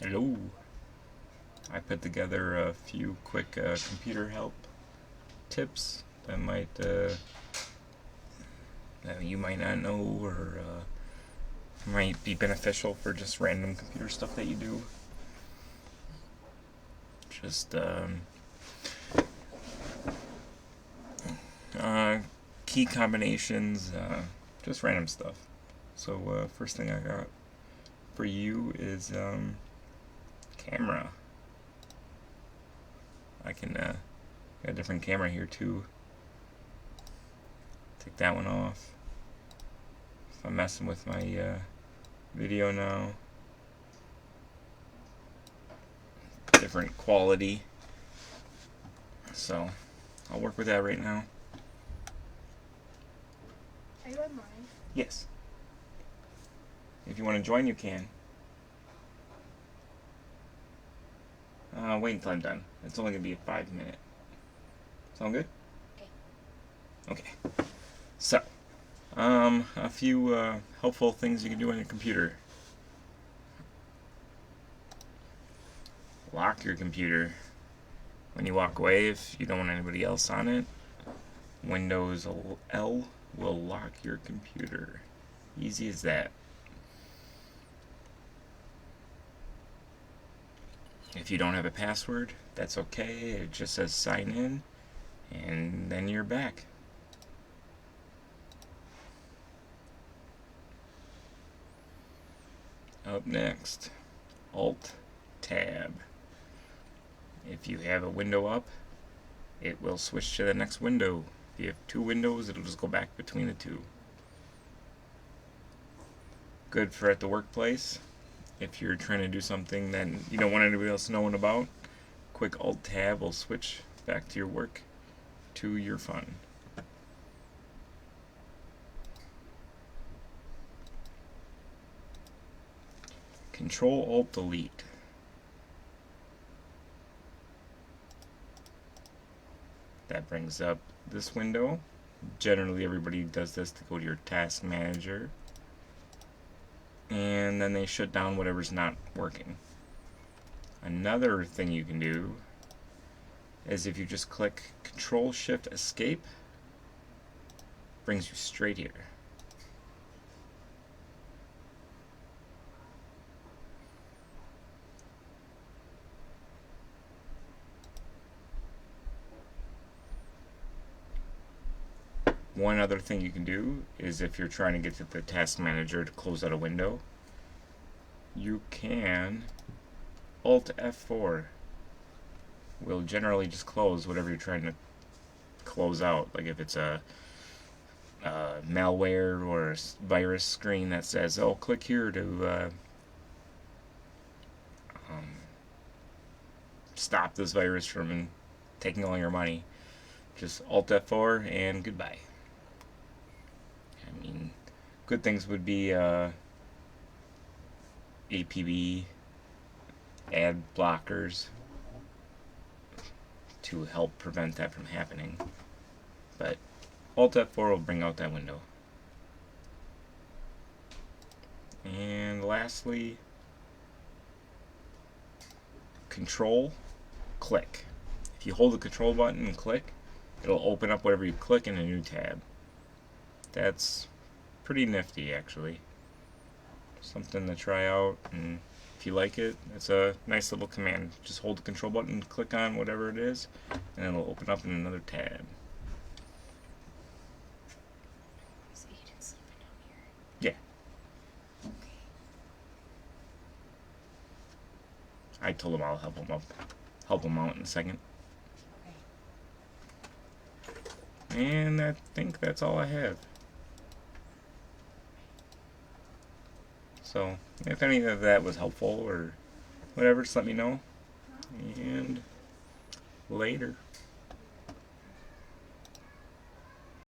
Hello. I put together a few quick computer help tips that you might not know, or might be beneficial for just random computer stuff that you do. Just key combinations, just random stuff. So first thing I got for you is camera. I can got a different camera here too. Take that one off. If I'm messing with my video now, different quality. So I'll work with that right now. Are you on live? Yes. If you want to join, you can. Wait until I'm done. It's only going to be a 5-minute. Sound good? Okay. So, a few helpful things you can do on your computer. Lock your computer. When you walk away, if you don't want anybody else on it, Windows L will lock your computer. Easy as that. If you don't have a password, that's okay. It just says sign in, and then you're back. Up next, Alt-Tab. If you have a window up, it will switch to the next window. If you have two windows, it'll just go back between the two. Good for at the workplace. If you're trying to do something that you don't want anybody else knowing about, quick Alt-Tab will switch back to your work, to your fun. Control-Alt-Delete. That brings up this window. Generally, everybody does this to go to your task manager, and then they shut down whatever's not working. Another thing you can do is if you just click Control-Shift-Escape, brings you straight here. One other thing you can do is if you're trying to get to the task manager to close out a window, you can Alt F4 will generally just close whatever you're trying to close out. Like if it's a malware or a virus screen that says, oh, click here to stop this virus from taking all your money. Just Alt F4 and goodbye. I mean, good things would be APB, ad blockers to help prevent that from happening. But Alt F4 will bring out that window. And lastly, Control, click. If you hold the control button and click, it'll open up whatever you click in a new tab. That's pretty nifty, actually. Something to try out, and if you like it, it's a nice little command. Just hold the control button, click on whatever it is, and it'll open up in another tab. So Aiden's sleeping down here? Yeah. Okay. I told him I'll help him out in a second. Okay. And I think that's all I have. So, if any of that was helpful or whatever, just let me know. And later.